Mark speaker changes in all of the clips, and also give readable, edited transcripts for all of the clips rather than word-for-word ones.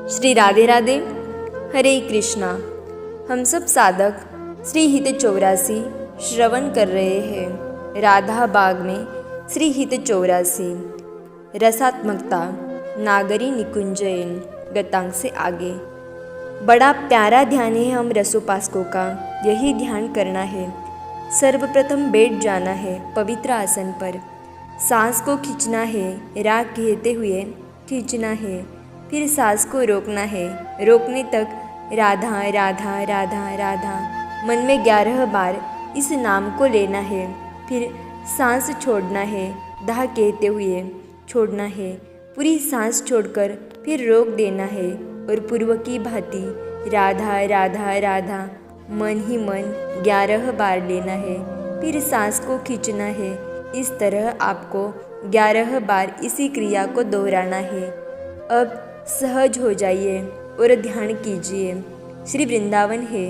Speaker 1: श्री राधे राधे, हरे कृष्णा। हम सब साधक श्री हित 84 श्रवण कर रहे हैं। राधा बाग में श्री हित 84 रसात्मकता नागरी निकुंजयन गतांग से आगे। बड़ा प्यारा ध्यान है हम रसोपासकों का, यही ध्यान करना है। सर्वप्रथम बैठ जाना है पवित्र आसन पर, सांस को खींचना है, राग कहते हुए खींचना है, फिर सांस को रोकना है, रोकने तक राधा राधा राधा राधा मन में 11 बार इस नाम को लेना है। फिर सांस छोड़ना है, दाह कहते हुए छोड़ना है, पूरी सांस छोड़कर फिर रोक देना है और पूर्व की भांति राधा राधा राधा मन ही मन 11 बार लेना है, फिर सांस को खींचना है। इस तरह आपको 11 बार इसी क्रिया को दोहराना है। अब सहज हो जाइए और ध्यान कीजिए। श्री वृंदावन है,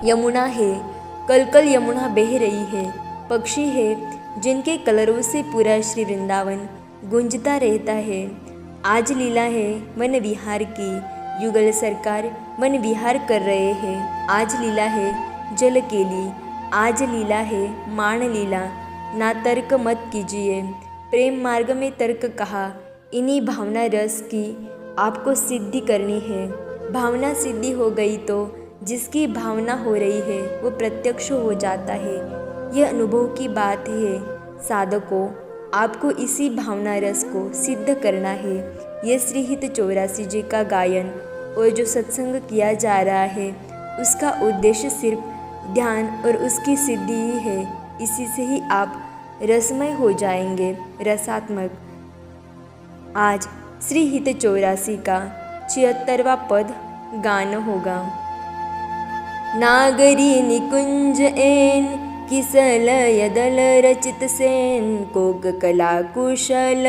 Speaker 1: यमुना है, कल कल यमुना बह रही है, पक्षी है जिनके कलरों से पूरा श्री वृंदावन गूंजता रहता है। आज लीला है मन विहार की, युगल सरकार मन विहार कर रहे हैं। आज लीला है जल केली, आज लीला है मान लीला। ना तर्क मत कीजिए, प्रेम मार्ग में तर्क कहा। इन्हीं भावना रस की आपको सिद्धि करनी है। भावना सिद्धि हो गई तो जिसकी भावना हो रही है वो प्रत्यक्ष हो जाता है। यह अनुभव की बात है। साधकों, आपको इसी भावना रस को सिद्ध करना है। यह श्री हित 84 जी का गायन और जो सत्संग किया जा रहा है उसका उद्देश्य सिर्फ ध्यान और उसकी सिद्धि ही है। इसी से ही आप रसमय हो जाएंगे, रसात्मक। आज श्री हित 84 का 76वां पद गान होगा। नागरी निकुंज एन किसल यदल रचित सेन, कोक कला कुशल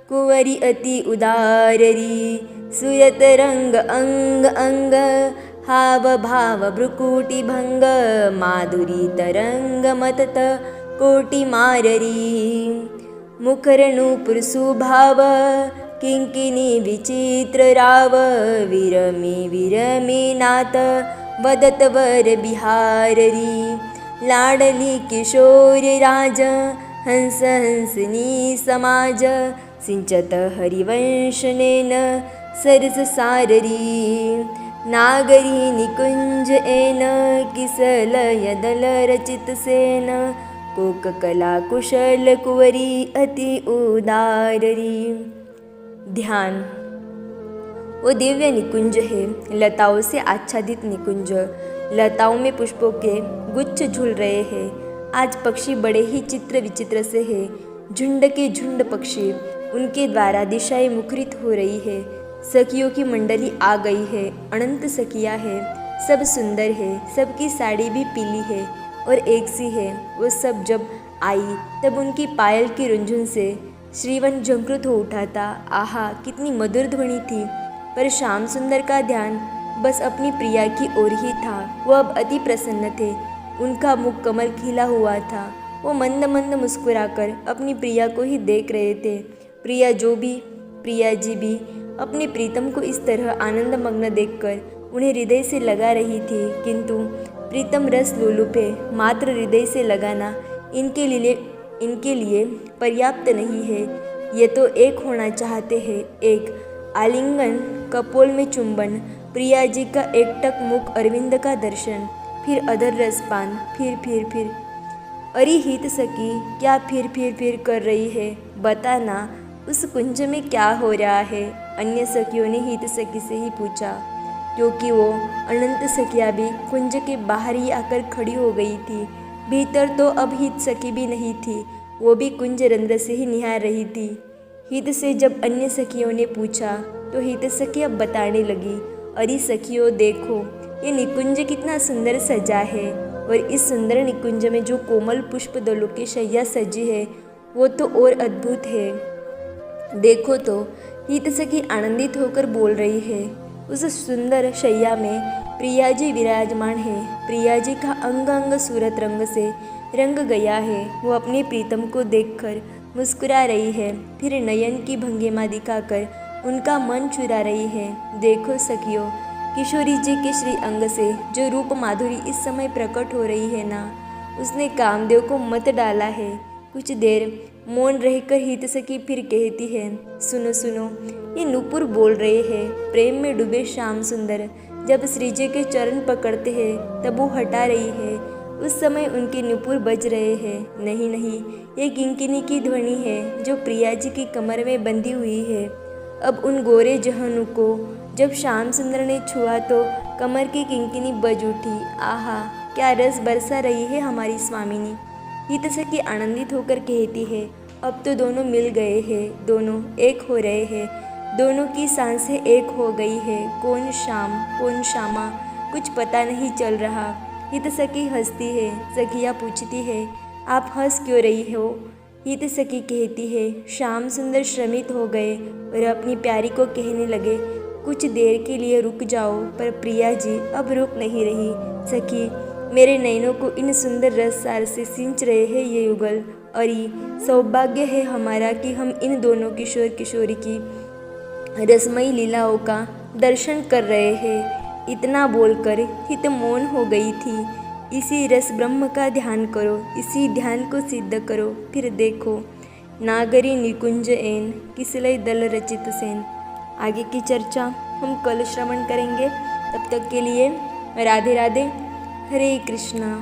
Speaker 1: कुंवरी अति उदाररी। सुयत रंग अंग अंग हाव भाव भ्रुकुटी भंग, माधुरी तरंग मतत कोटि माररी। मुखर नूपुर सुभाव किंकिनी विचित्र राव, विरमी विरमी नाथ वदत वर बिहाररी। लाडली किशोर राज हंस हंसनी समाज, सिंचत हरिवंश नेन सरस साररी। नागरी निकुंज एन किसल यदल रचित सेन, कोक कला कुशल कुंवरी अति उदाररी। ध्यान। वो दिव्य निकुंज है, लताओं से आच्छादित निकुंज। लताओं में पुष्पों के गुच्छ झूल रहे हैं। आज पक्षी बड़े ही चित्र विचित्र से है। झुंड के झुंड पक्षी, उनके द्वारा दिशाएं मुखरित हो रही है। सखियों की मंडली आ गई है, अनंत सखियाँ है, सब सुंदर है, सबकी साड़ी भी पीली है और एक सी है। वो सब जब आई तब उनकी पायल की रुंझुन से श्रीवन झंकृत हो उठा था। आहा, कितनी मधुर ध्वनि थी। पर श्याम सुंदर का ध्यान बस अपनी प्रिया की ओर ही था। वो अब अति प्रसन्न थे, उनका मुख कमल खिला हुआ था। वो मंद मंद मुस्कुराकर अपनी प्रिया को ही देख रहे थे। प्रिया जी भी अपने प्रीतम को इस तरह आनंद मग्न देखकर उन्हें हृदय से लगा रही थी। किंतु प्रीतम रस लोलुप है, मात्र हृदय से लगाना इनके लिए पर्याप्त नहीं है। ये तो एक होना चाहते हैं, एक आलिंगन, कपोल में चुंबन, प्रिया जी का एकटक मुख, अरविंद का दर्शन, फिर अधर रसपान, फिर। अरे हित सखी, क्या फिर कर रही है? बताना, उस कुंज में क्या हो रहा है? अन्य सखियों ने हित सखी से ही पूछा, क्योंकि वो अनंत सखियाँ भी कुंज के बाहर ही आकर खड़ी हो गई थी। भीतर तो अब हित सखी भी नहीं थी, वो भी कुंज रंध्र से ही निहार रही थी। हित से जब अन्य सखियों ने पूछा तो हित सखी अब बताने लगी, अरे सखियों देखो, ये निकुंज कितना सुंदर सजा है, और इस सुंदर निकुंज में जो कोमल पुष्प दलों की शैया सजी है वो तो और अद्भुत है। देखो तो, हित सखी आनंदित होकर बोल रही है। उस सुंदर शैया में प्रिया जी विराजमान है। प्रिया जी का अंग अंग सूरत रंग से रंग गया है। वो अपने प्रीतम को देखकर मुस्कुरा रही है, फिर नयन की भंगिमा दिखाकर उनका मन चुरा रही है। देखो सखियों, किशोरी जी के श्री अंग से जो रूप माधुरी इस समय प्रकट हो रही है ना, उसने कामदेव को मत डाला है। कुछ देर मौन रहकर हित सखी फिर कहती है, सुनो सुनो, ये नूपुर बोल रहे हैं। प्रेम में डूबे श्याम सुंदर जब श्री जी के चरण पकड़ते हैं तब वो हटा रही है, उस समय उनके नूपुर बज रहे हैं। नहीं नहीं, ये किंकिनी की ध्वनि है जो प्रिया जी की कमर में बंधी हुई है। अब उन गोरे जहनों को जब श्याम सुंदर ने छुआ तो कमर की किंकिनी बज उठी। आहा, क्या रस बरसा रही है हमारी स्वामिनी। हित सखी आनंदित होकर कहती है, अब तो दोनों मिल गए हैं, दोनों एक हो रहे हैं, दोनों की सांसें एक हो गई है। कौन शाम कौन श्यामा कुछ पता नहीं चल रहा। हित सखी हंसती है। सखिया पूछती है, आप हंस क्यों रही हो। हित सखी कहती है, श्याम सुंदर श्रमित हो गए और अपनी प्यारी को कहने लगे, कुछ देर के लिए रुक जाओ। पर प्रिया जी अब रुक नहीं रही। सखी, मेरे नयनों को इन सुंदर रस सार से सिंच रहे हैं ये युगल, और ये सौभाग्य है हमारा कि हम इन दोनों किशोर किशोरी की रसमयी लीलाओं का दर्शन कर रहे हैं। इतना बोलकर हित मौन हो गई थी। इसी रस ब्रह्म का ध्यान करो, इसी ध्यान को सिद्ध करो, फिर देखो नागरी निकुंज एन किसलय दल रचित सेन। आगे की चर्चा हम कल श्रवण करेंगे। तब तक के लिए राधे राधे, हरे कृष्णा।